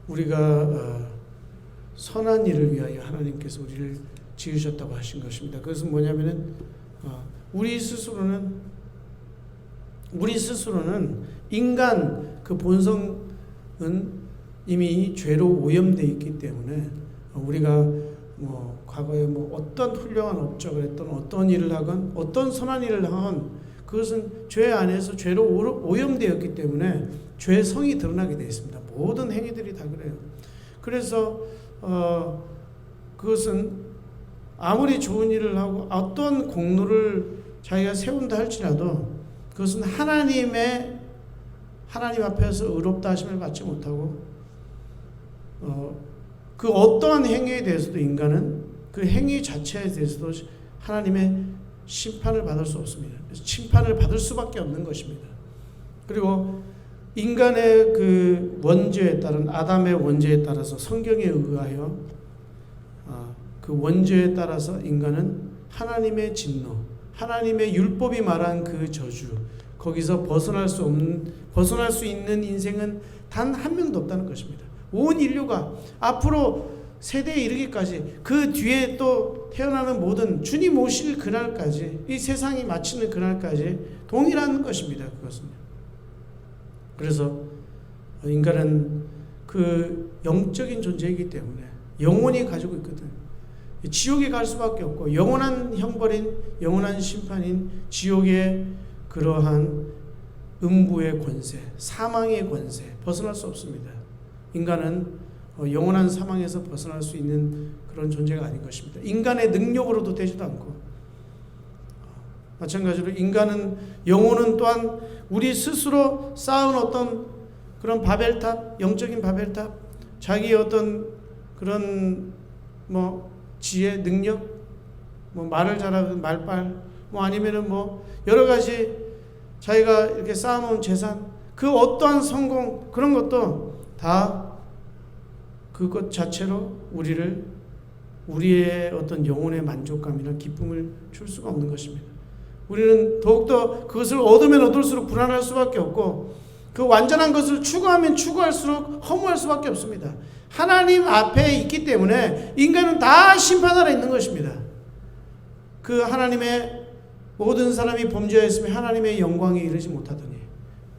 우리가 선한 일을 위하여 하나님께서 우리를 지으셨다고 하신 것입니다. 그것은 뭐냐면은 우리 스스로는 인간 그 본성은 이미 죄로 오염되어 있기 때문에 우리가 과거에 어떤 훌륭한 업적을 했던 어떤 일을 하건 어떤 선한 일을 하건 그것은 죄 안에서 죄로 오염되었기 때문에 죄성이 드러나게 되어 있습니다. 모든 행위들이 다 그래요. 그래서 그것은 아무리 좋은 일을 하고 어떤 공로를 자기가 세운다 할지라도 그것은 하나님 앞에서 의롭다 하심을 받지 못하고 그 어떠한 행위에 대해서도 인간은 그 행위 자체에 대해서도 하나님의 심판을 받을 수 없습니다. 심판을 받을 수밖에 없는 것입니다. 그리고 인간의 그 원죄에 따른 아담의 원죄에 따라서 성경에 의하여 그 원죄에 따라서 인간은 하나님의 진노, 하나님의 율법이 말한 그 저주, 거기서 벗어날 수 있는 인생은 단 한 명도 없다는 것입니다. 온 인류가 앞으로 세대에 이르기까지 그 뒤에 또 태어나는 모든 주님 오실 그날까지 이 세상이 마치는 그날까지 동일한 것입니다. 그것은요. 그래서 인간은 그 영적인 존재이기 때문에 영원히 가지고 있거든. 지옥에 갈 수밖에 없고 영원한 형벌인 영원한 심판인 지옥의 그러한 음부의 권세, 사망의 권세 벗어날 수 없습니다. 인간은 영원한 사망에서 벗어날 수 있는 그런 존재가 아닌 것입니다. 인간의 능력으로도 되지도 않고 마찬가지로 인간은 영혼은 또한 우리 스스로 쌓은 어떤 그런 바벨탑, 영적인 바벨탑, 자기의 어떤 그런 지혜, 능력, 말을 잘하는 말빨, 아니면은 여러 가지 자기가 이렇게 쌓아놓은 재산, 그 어떠한 성공 그런 것도 다 그것 자체로 우리의 어떤 영혼의 만족감이나 기쁨을 줄 수가 없는 것입니다. 우리는 더욱더 그것을 얻으면 얻을수록 불안할 수밖에 없고 그 완전한 것을 추구하면 추구할수록 허무할 수밖에 없습니다. 하나님 앞에 있기 때문에 인간은 다 심판 아래 있는 것입니다. 그 하나님의 모든 사람이 범죄하였으면 하나님의 영광에 이르지 못하더니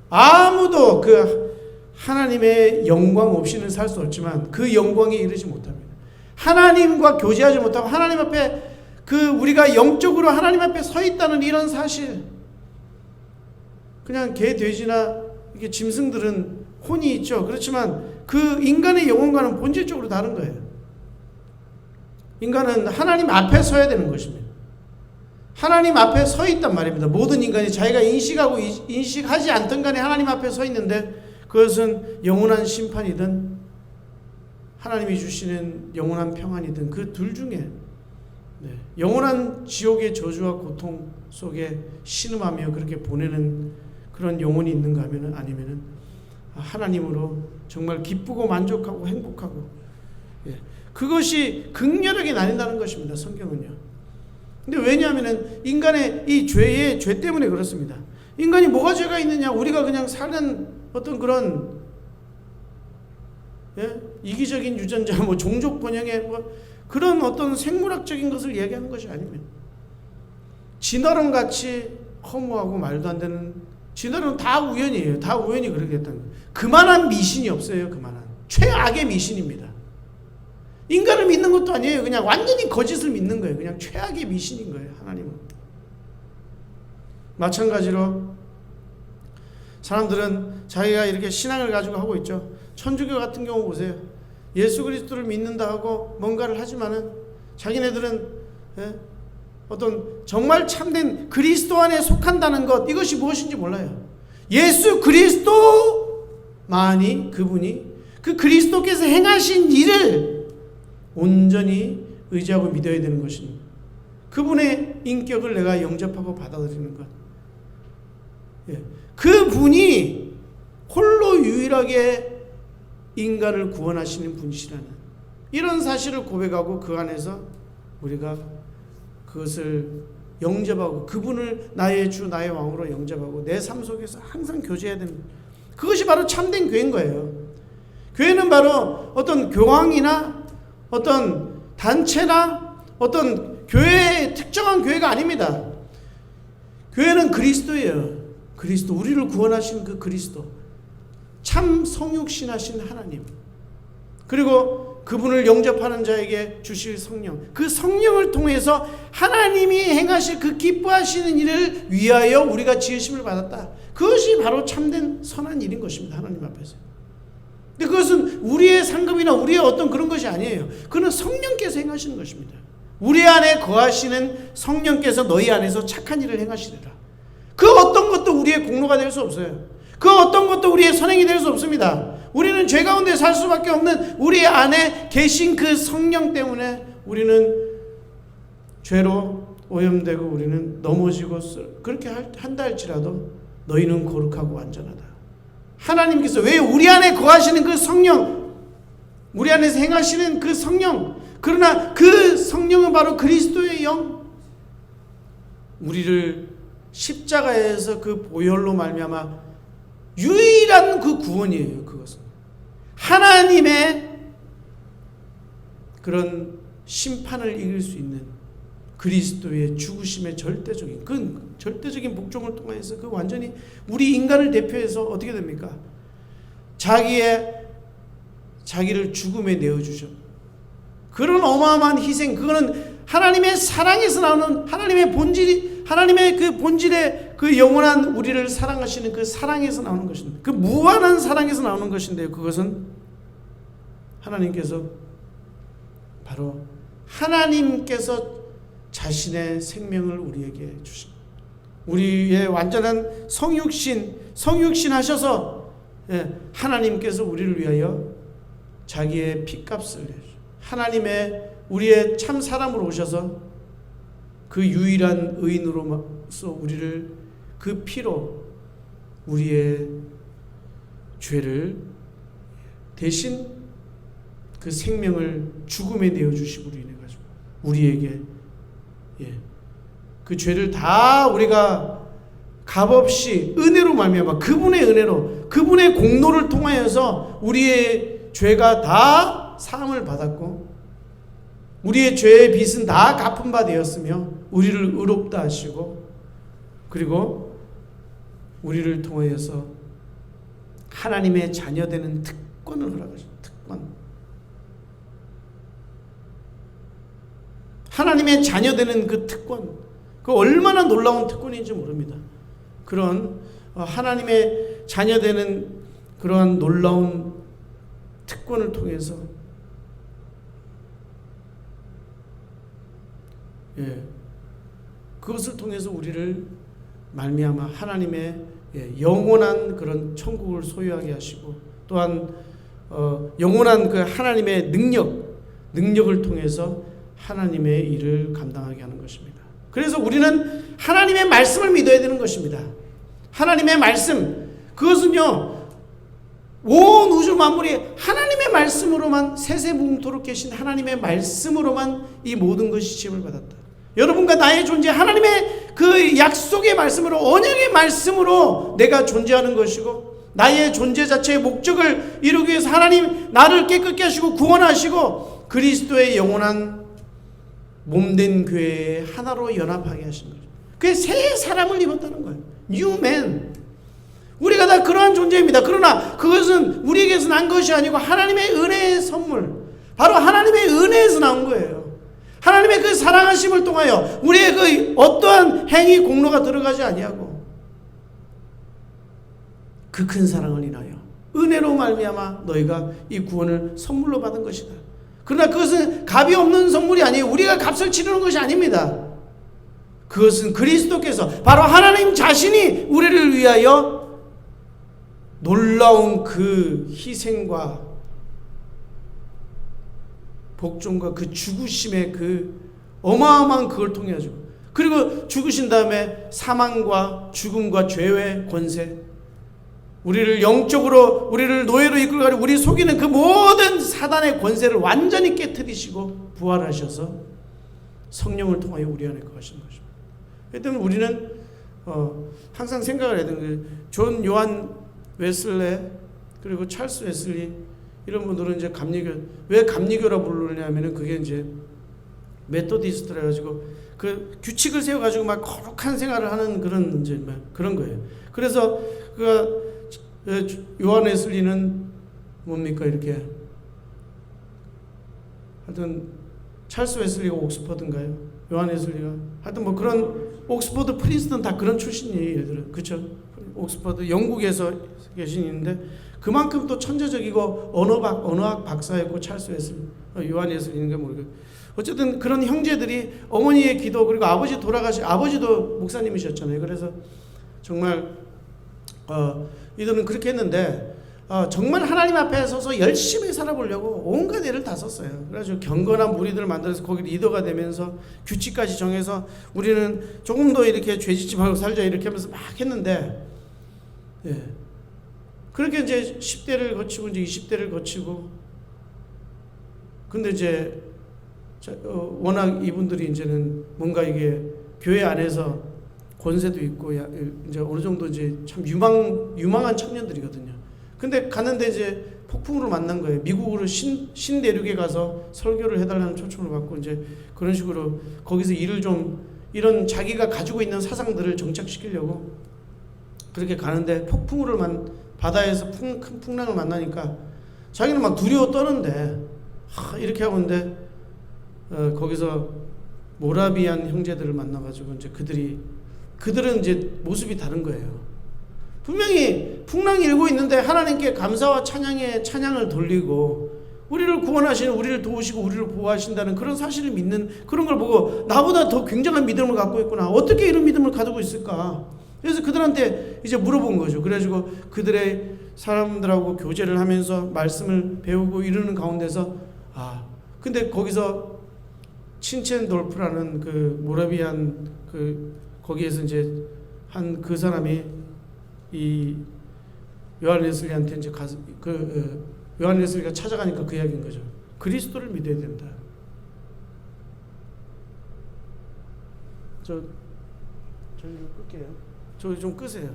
아무도 그 하나님의 영광 없이는 살 수 없지만 그 영광에 이르지 못합니다. 하나님과 교제하지 못하고 하나님 앞에 우리가 영적으로 하나님 앞에 서 있다는 이런 사실, 그냥 개, 돼지나 이게 짐승들은 혼이 있죠. 그렇지만 그 인간의 영혼과는 본질적으로 다른 거예요. 인간은 하나님 앞에 서야 되는 것입니다. 하나님 앞에 서 있단 말입니다. 모든 인간이 자기가 인식하고 인식하지 않던 간에 하나님 앞에 서 있는데 그것은 영원한 심판이든 하나님이 주시는 영원한 평안이든 그 둘 중에 영원한 지옥의 저주와 고통 속에 신음하며 그렇게 보내는 그런 영혼이 있는가 하면 아니면은 하나님으로 정말 기쁘고 만족하고 행복하고 그것이 극렬하게 나뉜다는 것입니다. 성경은요. 근데 왜냐하면은 인간의 이 죄 때문에 그렇습니다. 인간이 뭐가 죄가 있느냐? 우리가 그냥 사는 어떤 그런 이기적인 유전자, 종족 번영의 그런 어떤 생물학적인 것을 얘기하는 것이 아닙니다. 진화론 같이 허무하고 말도 안 되는 진화론 다 우연이에요. 다 우연히 그렇게 됐다는 거예요. 그만한 미신이 없어요. 그만한 최악의 미신입니다. 인간을 믿는 것도 아니에요. 그냥 완전히 거짓을 믿는 거예요. 그냥 최악의 미신인 거예요. 하나님은. 마찬가지로 사람들은 자기가 이렇게 신앙을 가지고 하고 있죠. 천주교 같은 경우 보세요. 예수 그리스도를 믿는다 하고 뭔가를 하지만은 자기네들은 어떤 정말 참된 그리스도 안에 속한다는 것, 이것이 무엇인지 몰라요. 예수 그리스도만이 그분이 그 그리스도께서 행하신 일을 온전히 의지하고 믿어야 되는 것입니다. 그분의 인격을 내가 영접하고 받아들이는 것. 그분이 홀로 유일하게 인간을 구원하시는 분이시라는 이런 사실을 고백하고 그 안에서 우리가 그것을 영접하고 그분을 나의 주 나의 왕으로 영접하고 내 삶 속에서 항상 교제해야 됩니다. 그것이 바로 참된 교회인 거예요. 교회는 바로 어떤 교황이나 어떤 단체나 어떤 교회의 특정한 교회가 아닙니다. 교회는 그리스도예요. 그리스도, 우리를 구원하신 그 그리스도, 참 성육신하신 하나님, 그리고 그분을 영접하는 자에게 주실 성령, 그 성령을 통해서 하나님이 행하실 그 기뻐하시는 일을 위하여 우리가 지으심을 받았다. 그것이 바로 참된 선한 일인 것입니다. 하나님 앞에서. 근데 그것은 우리의 상급이나 우리의 어떤 그런 것이 아니에요. 그는 성령께서 행하시는 것입니다. 우리 안에 거하시는 성령께서 너희 안에서 착한 일을 행하시리라. 그 어떤 것도 우리의 공로가 될 수 없어요. 그 어떤 것도 우리의 선행이 될 수 없습니다. 우리는 죄 가운데 살 수밖에 없는 우리 안에 계신 그 성령 때문에 우리는 죄로 오염되고 우리는 넘어지고, 그렇게 한다 할지라도 너희는 거룩하고 완전하다. 하나님께서, 왜? 우리 안에 거하시는 그 성령, 우리 안에서 행하시는 그 성령, 그러나 그 성령은 바로 그리스도의 영, 우리를 십자가에서 그 보혈로 말미암아 유일한 그 구원이에요. 그것은 하나님의 그런 심판을 이길 수 있는 그리스도의 죽으심의 절대적인 복종을 통해서 그 완전히 우리 인간을 대표해서 어떻게 됩니까? 자기를 죽음에 내어주셔. 그런 어마어마한 희생, 그거는 하나님의 사랑에서 나오는, 하나님의 그 본질의 그 영원한 우리를 사랑하시는 그 사랑에서 나오는 것입니다. 그 무한한 사랑에서 나오는 것인데요. 그것은 하나님께서, 바로 하나님께서 자신의 생명을 우리에게 주신, 우리의 완전한 성육신 하셔서, 하나님께서 우리를 위하여 자기의 피값을 내주셨습니다. 하나님의 우리의 참 사람으로 오셔서 그 유일한 의인으로서 우리를 그 피로 우리의 죄를 대신 그 생명을 죽음에 내어주시고 인해 가지고 우리에게 그 죄를 다 우리가 값없이 은혜로 말미암아 그분의 은혜로, 그분의 공로를 통하여서 우리의 죄가 다 사함을 받았고 우리의 죄의 빚은 다 갚은 바 되었으며 우리를 의롭다 하시고, 그리고 우리를 통하여서 하나님의 자녀되는 특권을 허락하셨습니다. 특권. 하나님의 자녀되는 그 특권, 그 얼마나 놀라운 특권인지 모릅니다. 그런 하나님의 자녀되는 그러한 놀라운 특권을 통해서 그것을 통해서 우리를 말미암아 하나님의 영원한 그런 천국을 소유하게 하시고, 또한 영원한 그 하나님의 능력을 통해서 하나님의 일을 감당하게 하는 것입니다. 그래서 우리는 하나님의 말씀을 믿어야 되는 것입니다. 하나님의 말씀, 그것은요, 온 우주 만물이 하나님의 말씀으로만, 세세무궁토록 계신 하나님의 말씀으로만 이 모든 것이 지음을 받았다. 여러분과 나의 존재, 하나님의 그 약속의 말씀으로, 언약의 말씀으로 내가 존재하는 것이고, 나의 존재 자체의 목적을 이루기 위해서 하나님 나를 깨끗게 하시고 구원하시고 그리스도의 영원한 몸된 교회에 하나로 연합하게 하신 거죠. 그게 새 사람을 입었다는 거예요. New man. 우리가 다 그러한 존재입니다. 그러나 그것은 우리에게서 난 것이 아니고 하나님의 은혜의 선물, 바로 하나님의 은혜에서 나온 거예요. 하나님의 그 사랑하심을 통하여 우리의 그 어떠한 행위 공로가 들어가지 아니하고 그 큰 사랑을 인하여 은혜로 말미암아 너희가 이 구원을 선물로 받은 것이다. 그러나 그것은 값이 없는 선물이 아니에요. 우리가 값을 치르는 것이 아닙니다. 그것은 그리스도께서, 바로 하나님 자신이 우리를 위하여 놀라운 그 희생과 복종과 그 죽으심의 그 어마어마한 그걸 통해 가지고, 그리고 죽으신 다음에 사망과 죽음과 죄의 권세, 우리를 영적으로, 우리를 노예로 이끌어가지고 우리 속이는 그 모든 사단의 권세를 완전히 깨트리시고 부활하셔서 성령을 통하여 우리 안에 거하시는 것입니다. 그렇기 때문에 우리는 항상 생각을 해야 되는 거예요. 존 요한 웨슬레 그리고 찰스 웨슬리, 이런 분들은 이제 감리교, 왜 감리교라 부르냐면은 그게 이제 메토디스트라 가지고 그 규칙을 세워 가지고 막 거룩한 생활을 하는 그런 이제 그런 거예요. 그래서 그 요한 웨슬리는 뭡니까 이렇게 하여튼 찰스 웨슬리가 옥스퍼드인가요? 요한 웨슬리가 하여튼 뭐 그런 옥스퍼드 프린스턴 다 그런 출신이에요. 얘들은 그렇죠? 옥스퍼드 영국에서 계시는데 그만큼 또 천재적이고 언어학 박사였고 찰스 웨슬리 요한 웨슬리인가 모르겠고 어쨌든 그런 형제들이 어머니의 기도 그리고 아버지 돌아가신 아버지도 목사님이셨잖아요. 그래서 정말 이들은 그렇게 했는데 정말 하나님 앞에 서서 열심히 살아보려고 온갖 애를 다 썼어요. 그래가지고 경건한 무리들을 만들어서 거기 리더가 되면서 규칙까지 정해서 우리는 조금 더 이렇게 죄짓지 말고 살자 이렇게 하면서 막 했는데 예. 그렇게 이제 10대를 거치고 이제 20대를 거치고 근데 이제 워낙 이분들이 이제는 뭔가 이게 교회 안에서 권세도 있고 이제 어느 정도 이제 참 유망한 청년들이거든요. 근데 갔는데 이제 폭풍으로 만난 거예요. 미국으로 신대륙에 가서 설교를 해달라는 초청을 받고 이제 그런 식으로 거기서 일을 좀 이런 자기가 가지고 있는 사상들을 정착시키려고 그렇게 가는데 바다에서 큰 풍랑을 만나니까 자기는 막 두려워 떠는데 이렇게 하고 있는데 거기서 모라비안 형제들을 만나가지고 이제 그들은 이제 모습이 다른 거예요. 분명히 풍랑이 일고 있는데 하나님께 감사와 찬양을 돌리고 우리를 구원하시는 우리를 도우시고 우리를 보호하신다는 그런 사실을 믿는 그런 걸 보고 나보다 더 굉장한 믿음을 갖고 있구나. 어떻게 이런 믿음을 가지고 있을까? 그래서 그들한테 이제 물어본 거죠. 그래가지고 그들의 사람들하고 교제를 하면서 말씀을 배우고 이러는 가운데서 근데 거기서 친첸돌프라는 그 모라비안 거기에서 이제 한 그 사람이 이 요한 웨슬리한테 이제 가서 요한 웨슬리가 찾아가니까 그 이야기인 거죠. 그리스도를 믿어야 된다. 저 좀 끌게요. 저 좀 끄세요.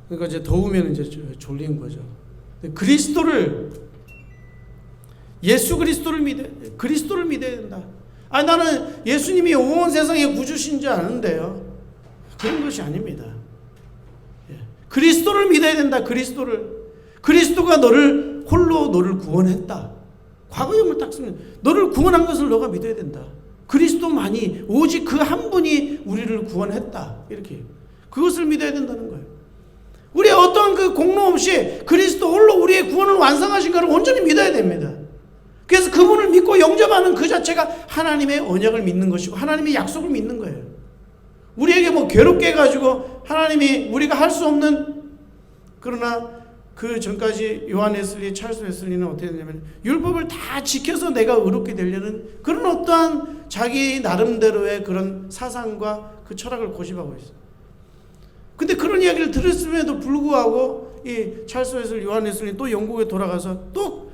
그러니까 이제 더우면 이제 졸린 거죠. 예수 그리스도를 믿어야 된다. 나는 예수님이 온 세상의 구주신 줄 아는데요. 그런 것이 아닙니다. 그리스도를 믿어야 된다. 그리스도가 홀로 너를 구원했다. 과거형을 딱 쓰면 너를 구원한 것을 너가 믿어야 된다. 그리스도만이 오직 그 한 분이 우리를 구원했다. 이렇게 그것을 믿어야 된다는 거예요. 우리의 어떤 그 공로 없이 그리스도 홀로 우리의 구원을 완성하신 것을 온전히 믿어야 됩니다. 그래서 그분을 믿고 영접하는 그 자체가 하나님의 언약을 믿는 것이고 하나님의 약속을 믿는 거예요. 우리에게 뭐 괴롭게 해가지고 하나님이 우리가 할 수 없는 그러나 그 전까지 요한 웨슬리, 찰스 웨슬리는 어떻게 되냐면 율법을 다 지켜서 내가 의롭게 되려는 그런 어떠한 자기 나름대로의 그런 사상과 그 철학을 고집하고 있어요. 근데 그런 이야기를 들었음에도 불구하고 이 찰스 웨슬리, 요한 웨슬리 또 영국에 돌아가서 또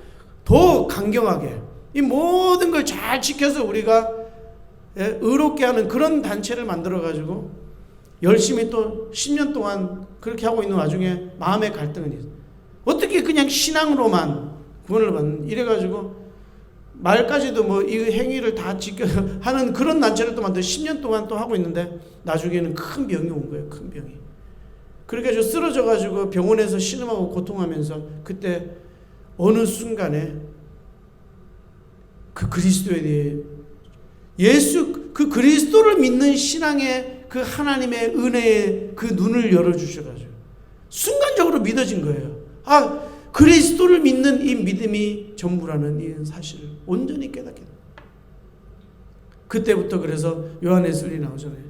더 강경하게 이 모든 걸 잘 지켜서 우리가 의롭게 하는 그런 단체를 만들어가지고 열심히 또 10년 동안 그렇게 하고 있는 와중에 마음의 갈등은 있어요. 어떻게 그냥 신앙으로만 구원을 받는 이래가지고 말까지도 뭐 이 행위를 다 지켜 하는 그런 단체를 또 만들어 10년 동안 또 하고 있는데 나중에는 큰 병이 온 거예요. 큰 병이. 그렇게 쓰러져가지고 병원에서 신음하고 고통하면서 그때 어느 순간에 그 그리스도에 대해 그 그리스도를 믿는 신앙의 그 하나님의 은혜의 그 눈을 열어주셔가지고 순간적으로 믿어진 거예요. 그리스도를 믿는 이 믿음이 전부라는 이 사실을 온전히 깨닫게 됩니다. 그때부터 그래서 요한 웨슬리 나오잖아요.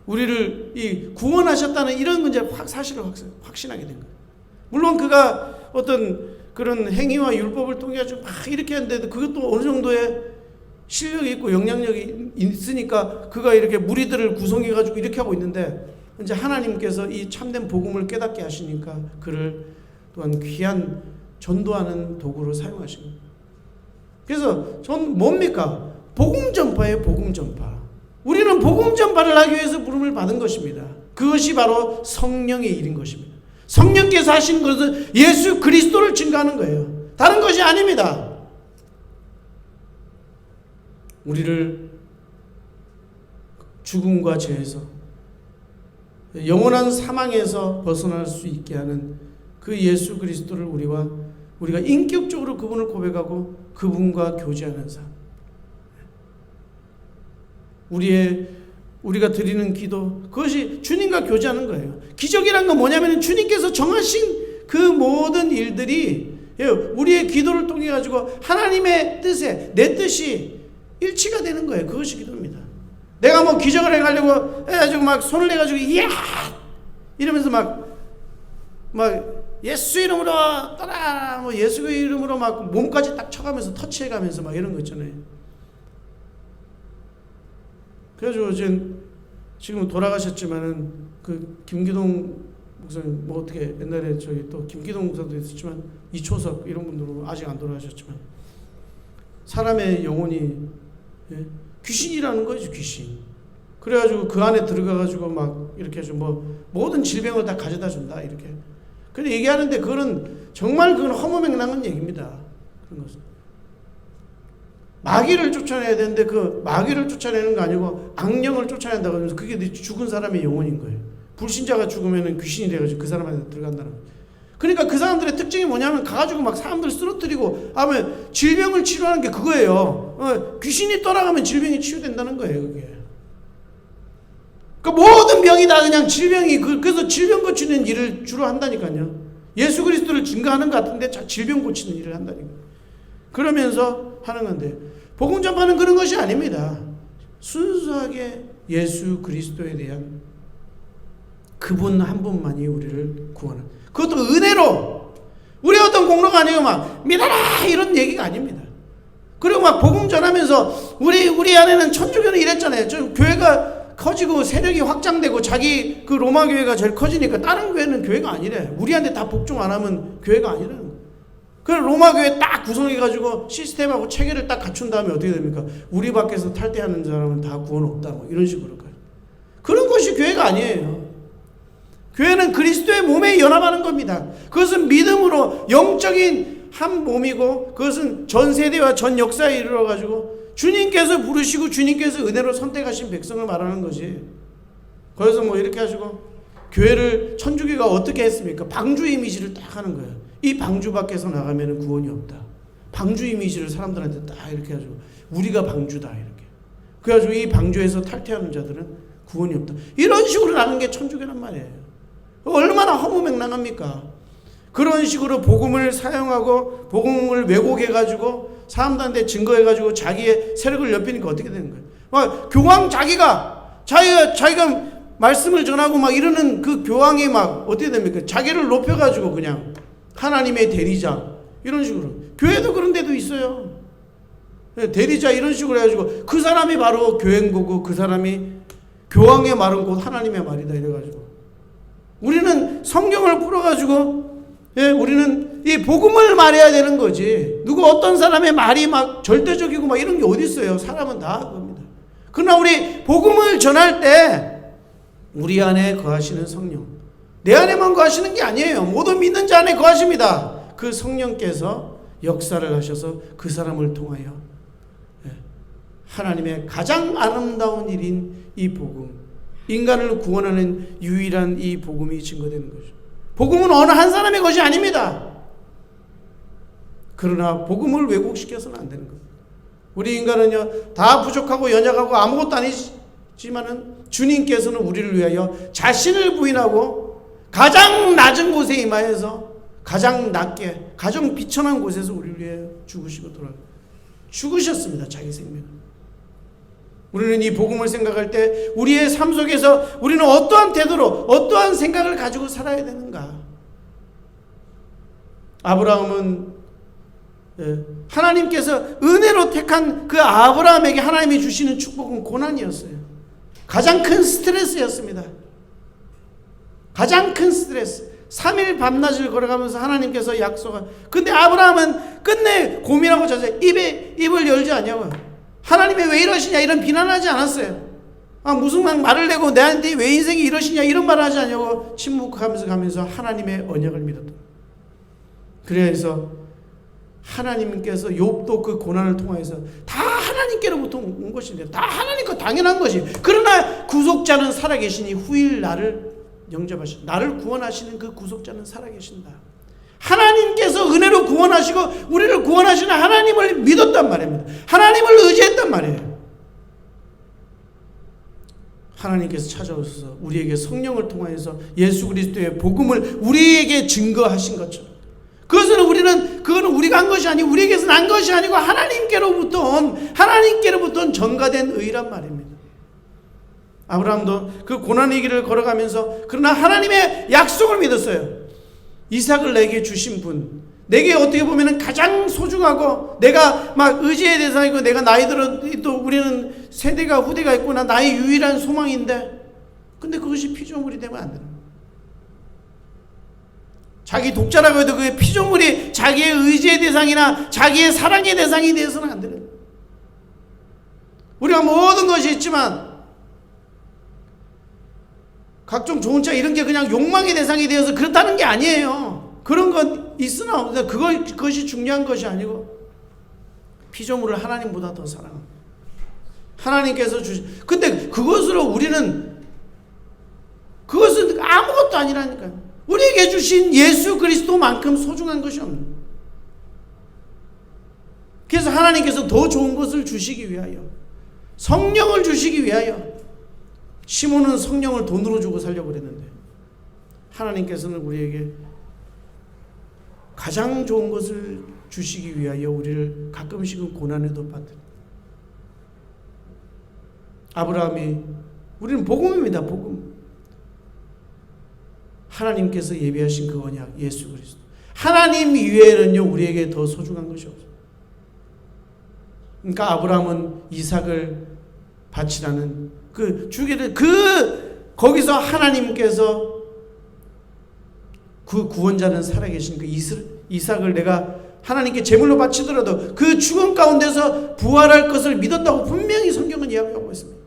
우리를 이 구원하셨다는 이런 문제 사실을 확신하게 된 거예요. 물론 그가 어떤 그런 행위와 율법을 통해 가지고 막 이렇게 했는데도 그것도 어느 정도의 실력이 있고 영향력이 있으니까 그가 이렇게 무리들을 구성해 가지고 이렇게 하고 있는데 이제 하나님께서 이 참된 복음을 깨닫게 하시니까 그를 또한 귀한 전도하는 도구로 사용하신 겁니다. 그래서 전 뭡니까? 복음 전파예요. 복음 전파. 우리는 복음 전파를 하기 위해서 부름을 받은 것입니다. 그것이 바로 성령의 일인 것입니다. 성령께서 하신 것은 예수 그리스도를 증거하는 거예요. 다른 것이 아닙니다. 우리를 죽음과 죄에서 영원한 사망에서 벗어날 수 있게 하는 그 예수 그리스도를 우리가 인격적으로 그분을 고백하고 그분과 교제하는 삶. 우리가 드리는 기도, 그것이 주님과 교제하는 거예요. 기적이란 건 뭐냐면 주님께서 정하신 그 모든 일들이 우리의 기도를 통해 가지고 하나님의 뜻에 내 뜻이 일치가 되는 거예요. 그것이 기도입니다. 내가 뭐 기적을 해가지고 막 손을 내가지고 이야 이러면서 막 예수 이름으로 떠나 뭐 예수 이름으로 막 몸까지 딱 쳐가면서 터치해가면서 막 이런 거 있잖아요. 그래가지고 지금 돌아가셨지만은 그 김기동 목사님 뭐 어떻게 옛날에 저기 또 김기동 목사도 있었지만 이초석 이런 분들은 아직 안 돌아가셨지만 사람의 영혼이 귀신이라는 거죠. 귀신. 그래가지고 그 안에 들어가가지고 막 이렇게 해서 뭐 모든 질병을 다 가져다 준다 이렇게. 근데 얘기하는데 그건 허무맹랑한 얘기입니다. 그런 것은 마귀를 쫓아내야 되는데 그 마귀를 쫓아내는 거 아니고 악령을 쫓아낸다고 하면서 그게 죽은 사람의 영혼인 거예요. 불신자가 죽으면은 귀신이 돼가지고 그 사람한테 들어간다는 거예요. 그러니까 그 사람들의 특징이 뭐냐면 가가지고 막 사람들 쓰러뜨리고 하면 질병을 치료하는 게 그거예요. 귀신이 떠나가면 질병이 치유된다는 거예요. 그게. 그러니까 모든 병이 다 그냥 질병이 그래서 질병 고치는 일을 주로 한다니까요. 예수 그리스도를 증거하는 것 같은데 질병 고치는 일을 한다니까. 그러면서 하는 건데 복음 전파는 그런 것이 아닙니다. 순수하게 예수 그리스도에 대한 그분 한 분만이 우리를 구원하는. 그것도 은혜로. 우리 어떤 공로가 아니고 막 믿어라 이런 얘기가 아닙니다. 그리고 막 복음 전하면서 우리 안에는 천주교는 이랬잖아요. 좀 교회가 커지고 세력이 확장되고 자기 그 로마 교회가 제일 커지니까 다른 교회는 교회가 아니래. 우리한테 다 복종 안 하면 교회가 아니라는 거예요. 그래서 로마 교회 딱 구성해가지고 시스템하고 체계를 딱 갖춘 다음에 어떻게 됩니까? 우리 밖에서 탈퇴하는 사람은 다 구원 없다 뭐 이런 식으로 가요. 그런 것이 교회가 아니에요. 교회는 그리스도의 몸에 연합하는 겁니다. 그것은 믿음으로 영적인 한 몸이고 그것은 전 세대와 전 역사에 이르러가지고 주님께서 부르시고 주님께서 은혜로 선택하신 백성을 말하는 거지. 거기서 뭐 이렇게 하시고 교회를 천주교가 어떻게 했습니까? 방주 이미지를 딱 하는 거예요. 이 방주 밖에서 나가면 구원이 없다. 방주 이미지를 사람들한테 딱 이렇게 해가지고 우리가 방주다 이렇게. 그래가지고 이 방주에서 탈퇴하는 자들은 구원이 없다. 이런 식으로 나가는 게 천주교란 말이에요. 얼마나 허무맹랑합니까? 그런 식으로 복음을 사용하고 복음을 왜곡해가지고 사람들한테 증거해가지고 자기의 세력을 넓히니까 어떻게 되는 거예요? 막 교황 자기가 말씀을 전하고 막 이러는 그 교황이 막 어떻게 됩니까? 자기를 높여가지고 그냥 하나님의 대리자 이런 식으로. 교회도 그런 데도 있어요. 대리자 이런 식으로 해가지고 그 사람이 바로 교행보고 그 사람이 교황의 말은 곧 하나님의 말이다 이래가지고 우리는 성경을 풀어가지고 우리는 이 복음을 말해야 되는 거지. 누구 어떤 사람의 말이 막 절대적이고 막 이런 게 어디 있어요. 사람은 다 그겁니다. 그러나 우리 복음을 전할 때 우리 안에 거하시는 성령, 내 안에만 거하시는 게 아니에요. 모든 믿는 자 안에 거하십니다. 그 성령께서 역사를 하셔서 그 사람을 통하여 하나님의 가장 아름다운 일인 이 복음, 인간을 구원하는 유일한 이 복음이 증거되는 거죠. 복음은 어느 한 사람의 것이 아닙니다. 그러나 복음을 왜곡시켜서는 안 되는 겁니다. 우리 인간은요 다 부족하고 연약하고 아무것도 아니지만은 주님께서는 우리를 위하여 자신을 부인하고 가장 낮은 곳에 임하여서 가장 낮게 가장 비천한 곳에서 우리를 위해 죽으시고 죽으셨습니다. 자기 생명을. 우리는 이 복음을 생각할 때 우리의 삶 속에서 우리는 어떠한 태도로 어떠한 생각을 가지고 살아야 되는가? 아브라함은 하나님께서 은혜로 택한 그 아브라함에게 하나님이 주시는 축복은 고난이었어요. 가장 큰 스트레스였습니다. 가장 큰 스트레스. 3일 밤낮을 걸어가면서 하나님께서 약속한. 근데 아브라함은 끝내 고민하고 자서 입을 열지 않냐고요. 하나님이 왜 이러시냐 이런 비난하지 않았어요. 무슨 말을 내고 내한테 왜 인생이 이러시냐 이런 말을 하지 않냐고 침묵하면서 가면서 하나님의 언약을 믿었다. 그래서 하나님께서 욥도 그 고난을 통해서 다 하나님께로부터 온 것인데 다 하나님 거 당연한 것이. 그러나 구속자는 살아계시니 후일 나를 영접하신 나를 구원하시는 그 구속자는 살아계신다. 하나님께서 은혜로 구원하시고 우리를 구원하시는 하나님을 믿었단 말입니다. 하나님을 의지했단 말이에요. 하나님께서 찾아오셔서 우리에게 성령을 통하여서 예수 그리스도의 복음을 우리에게 증거하신 것처럼 그거는 우리가 한 것이 아니고 우리에게서 난 것이 아니고 하나님께로부터 온 전가된 의란 말입니다. 아브라함도 그 고난의 길을 걸어가면서 그러나 하나님의 약속을 믿었어요. 이삭을 내게 주신 분, 내게 어떻게 보면 가장 소중하고 내가 막 의지의 대상이고 내가 나이 들어 또 우리는 세대가 후대가 있구나 나의 유일한 소망인데 근데 그것이 피조물이 되면 안 되는 거예요. 자기 독자라고 해도 그게 피조물이 자기의 의지의 대상이나 자기의 사랑의 대상이 되어서는 안 되는 거예요. 우리가 모든 것이 있지만 각종 좋은 차 이런 게 그냥 욕망의 대상이 되어서 그렇다는 게 아니에요. 그런 건 있으나 없으나 그것이 중요한 것이 아니고 피조물을 하나님보다 더 사랑합니다. 하나님께서 주신 근데 그것으로 우리는 그것은 아무것도 아니라니까요. 우리에게 주신 예수 그리스도만큼 소중한 것이 없는 거예요. 그래서 하나님께서 더 좋은 것을 주시기 위하여 성령을 주시기 위하여 시몬은 성령을 돈으로 주고 살려고 그랬는데 하나님께서는 우리에게 가장 좋은 것을 주시기 위하여 우리를 가끔씩은 고난에도 빠뜨립니다. 아브라함이 우리는 복음입니다. 복음. 하나님께서 예비하신 그 언약 예수 그리스도. 하나님 이외에는요 우리에게 더 소중한 것이 없어요. 그러니까 아브라함은 이삭을 바치라는 그 주기를 거기서 하나님께서 그 구원자는 살아계신 그 이삭을 내가 하나님께 제물로 바치더라도 그 죽음 가운데서 부활할 것을 믿었다고 분명히 성경은 이야기하고 있습니다.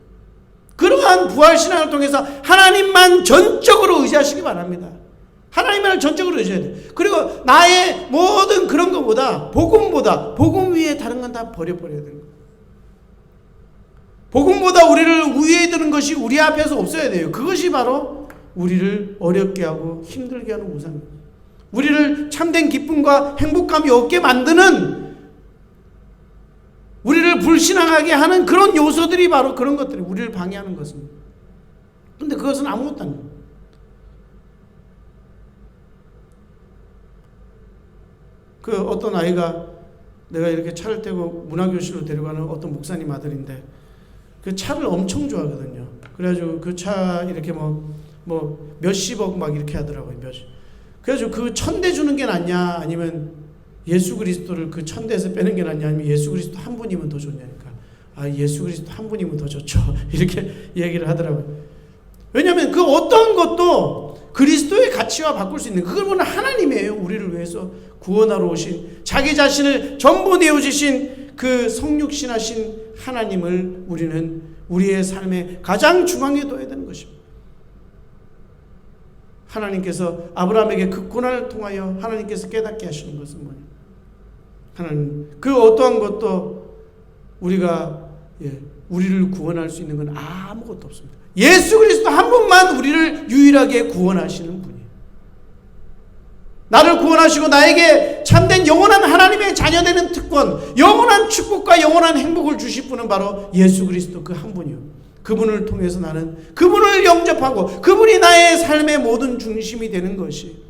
그러한 부활신앙을 통해서 하나님만 전적으로 의지하시기 바랍니다. 하나님만을 전적으로 의지해야 돼요. 그리고 나의 모든 그런 것보다 복음 위에 다른 건 다 버려버려야 되는 거예요. 복음보다 우리를 우위에 드는 것이 우리 앞에서 없어야 돼요. 그것이 바로 우리를 어렵게 하고 힘들게 하는 우상입니다. 우리를 참된 기쁨과 행복감이 없게 만드는 우리를 불신앙하게 하는 그런 요소들이 바로 그런 것들이 우리를 방해하는 것입니다. 그런데 그것은 아무것도 아니에요. 그 어떤 아이가 내가 이렇게 차를 타고 문화교실로 데려가는 어떤 목사님 아들인데 그 차를 엄청 좋아하거든요. 그래가지고 그 차 이렇게 뭐 몇십억 막 이렇게 하더라고요. 그래가지고 그 1000대 주는 게 낫냐 아니면 예수 그리스도를 그 1000대에서 빼는 게 낫냐 아니면 예수 그리스도 한 분이면 더 좋냐니까 예수 그리스도 한 분이면 더 좋죠. 이렇게 얘기를 하더라고요. 왜냐하면 그 어떤 것도 그리스도의 가치와 바꿀 수 있는 그건 하나님이에요. 우리를 위해서 구원하러 오신 자기 자신을 전부 내어주신 그 성육신하신 하나님을 우리는 우리의 삶의 가장 중앙에 둬야 되는 것입니다. 하나님께서 아브라함에게 그 고난을 통하여 하나님께서 깨닫게 하시는 것은 뭐냐? 하나님 그 어떠한 것도 우리를 구원할 수 있는 건 아무것도 없습니다. 예수 그리스도 한 분만 우리를 유일하게 구원하시는 분이에요. 나를 구원하시고 나에게 참된 영원한 하나님의 자녀되는 특권, 영원한 축복과 영원한 행복을 주실 분은 바로 예수 그리스도 그 한 분이요. 그분을 통해서 나는 그분을 영접하고 그분이 나의 삶의 모든 중심이 되는 것이.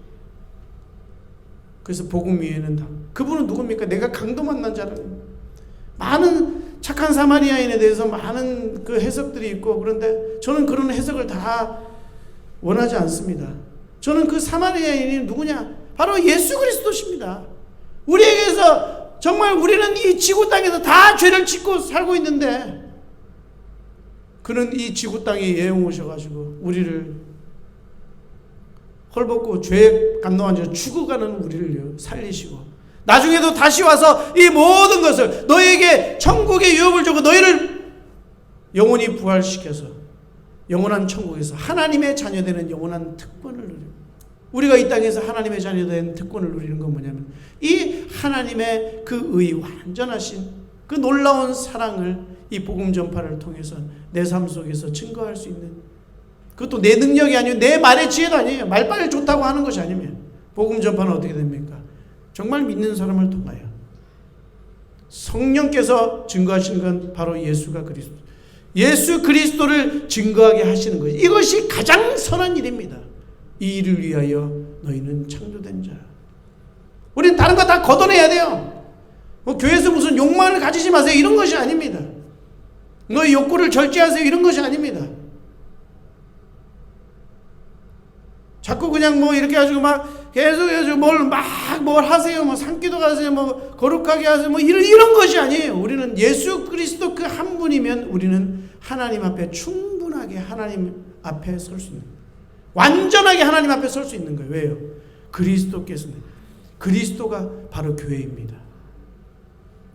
그래서 복음 위에는 다. 그분은 누굽니까? 내가 강도 만난 자라는. 많은 착한 사마리아인에 대해서 많은 그 해석들이 있고 그런데 저는 그런 해석을 다 원하지 않습니다. 저는 그 사마리아인이 누구냐? 바로 예수 그리스도십니다. 우리에게서 정말 우리는 이 지구 땅에서 다 죄를 짓고 살고 있는데 그는 이 지구 땅에 예용 오셔가지고 우리를 헐벗고 죄에 감동하여 죽어가는 우리를 살리시고 나중에도 다시 와서 이 모든 것을 너희에게 천국의 유업을 주고 너희를 영원히 부활시켜서 영원한 천국에서 하나님의 자녀되는 영원한 특권을 누리고, 우리가 이 땅에서 하나님의 자녀된 특권을 누리는 건 뭐냐면 이 하나님의 그 완전하신 그 놀라운 사랑을 이 복음 전파를 통해서 내 삶 속에서 증거할 수 있는, 그것도 내 능력이 아니고 내 말의 지혜도 아니에요. 말빨 좋다고 하는 것이 아니면 복음 전파는 어떻게 됩니까? 정말 믿는 사람을 통하여 성령께서 증거하시는 건 바로 예수가 그리스도, 예수 그리스도를 증거하게 하시는 것이, 이것이 가장 선한 일입니다. 이 일을 위하여 너희는 창조된 자. 우리는 다른 거 다 걷어내야 돼요. 교회에서 무슨 욕망을 가지지 마세요, 이런 것이 아닙니다. 너희 욕구를 절제하세요, 이런 것이 아닙니다. 자꾸 그냥 이렇게 가지고 계속 뭘 하세요, 산기도 가세요, 거룩하게 하세요, 이런 것이 아니에요. 우리는 예수 그리스도 그 한 분이면 우리는 하나님 앞에 충분하게 하나님 앞에 설 수 있는 거예요. 완전하게 하나님 앞에 설 수 있는 거예요. 왜요? 그리스도께서는, 그리스도가 바로 교회입니다.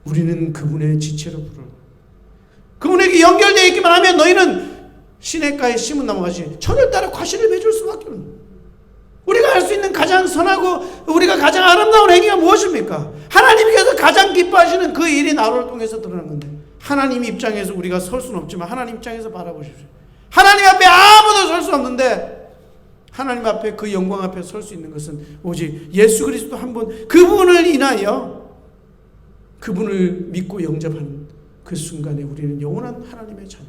우리는 그분의 지체로 부르고 그분에게 연결되어 있기만 하면 너희는 시냇가에 심은 나무같이 철을 따라 과실을 맺을 수밖에 없는 거예요. 우리가 할 수 있는 가장 선하고 우리가 가장 아름다운 행위가 무엇입니까? 하나님께서 가장 기뻐하시는 그 일이 나를 통해서 드러난 건데, 하나님 입장에서 우리가 설 수는 없지만 하나님 입장에서 바라보십시오. 하나님 앞에 아무도 설 수 없는데 하나님 앞에, 그 영광 앞에 설 수 있는 것은 오직 예수 그리스도 한 분, 그분을 인하여 그분을 믿고 영접하는 그 순간에 우리는 영원한 하나님의 자녀,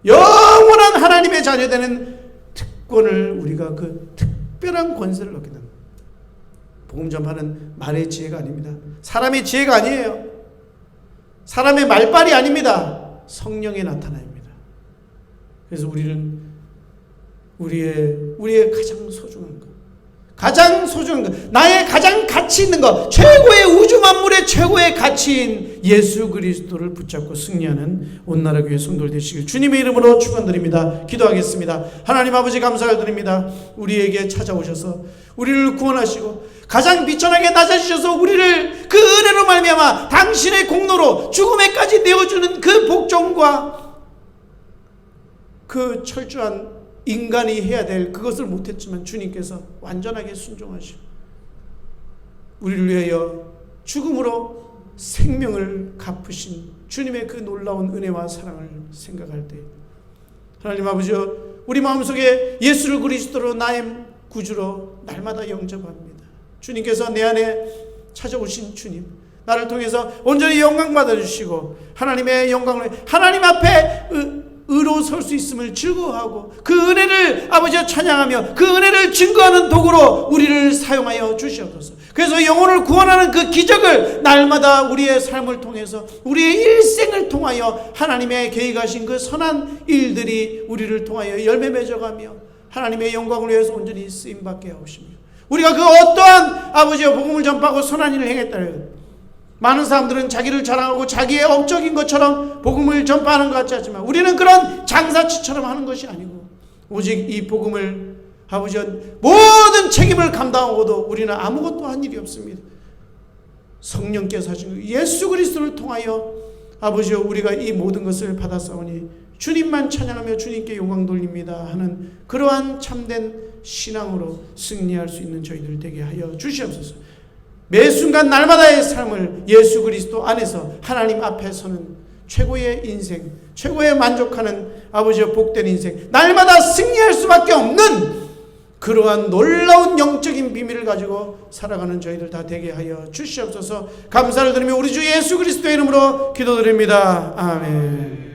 영원한 하나님의 자녀 되는 특권을, 우리가 그 특별한 권세를 얻게 됩니다. 복음 전파는 말의 지혜가 아닙니다. 사람의 지혜가 아니에요. 사람의 말빨이 아닙니다. 성령의 나타남입니다. 그래서 우리는 우리의 가장 소중한 것, 가장 소중한 것, 나의 가장 가치 있는 것, 최고의 우주 만물의 최고의 가치인 예수 그리스도를 붙잡고 승리하는 온나라 교회 성도들 되시길 주님의 이름으로 축원드립니다. 기도하겠습니다. 하나님 아버지, 감사를 드립니다. 우리에게 찾아오셔서 우리를 구원하시고 가장 비천하게 낮아지셔서 우리를 그 은혜로 말미암아 당신의 공로로 죽음에까지 내어주는 그 복종과 그 철저한 인간이 해야 될 그것을 못했지만 주님께서 완전하게 순종하시고 우리를 위하여 죽음으로 생명을 갚으신 주님의 그 놀라운 은혜와 사랑을 생각할 때, 하나님 아버지여, 우리 마음속에 예수를 그리스도로 나의 구주로 날마다 영접합니다. 주님께서 내 안에 찾아오신 주님, 나를 통해서 온전히 영광 받아주시고 하나님의 영광을, 하나님 앞에 의로 설 수 있음을 즐거워하고 그 은혜를 아버지와 찬양하며 그 은혜를 증거하는 도구로 우리를 사용하여 주시옵소서. 그래서 영혼을 구원하는 그 기적을 날마다 우리의 삶을 통해서, 우리의 일생을 통하여 하나님의 계획하신 그 선한 일들이 우리를 통하여 열매 맺어가며 하나님의 영광을 위해서 온전히 쓰임받게 하옵시며, 우리가 그 어떠한 아버지의 복음을 전파하고 선한 일을 행했다는, 많은 사람들은 자기를 자랑하고 자기의 업적인 것처럼 복음을 전파하는 것 같지 않지만 우리는 그런 장사치처럼 하는 것이 아니고 오직 이 복음을 아버지 모든 책임을 감당하고도 우리는 아무것도 한 일이 없습니다. 성령께서 하신 예수 그리스도를 통하여 아버지여 우리가 이 모든 것을 받았사오니 주님만 찬양하며 주님께 영광 돌립니다 하는 그러한 참된 신앙으로 승리할 수 있는 저희들 되게 하여 주시옵소서. 매 순간 날마다의 삶을 예수 그리스도 안에서 하나님 앞에 서는 최고의 인생, 최고의 만족하는 아버지의 복된 인생, 날마다 승리할 수밖에 없는 그러한 놀라운 영적인 비밀을 가지고 살아가는 저희들 다 되게 하여 주시옵소서. 감사를 드리며 우리 주 예수 그리스도의 이름으로 기도드립니다. 아멘.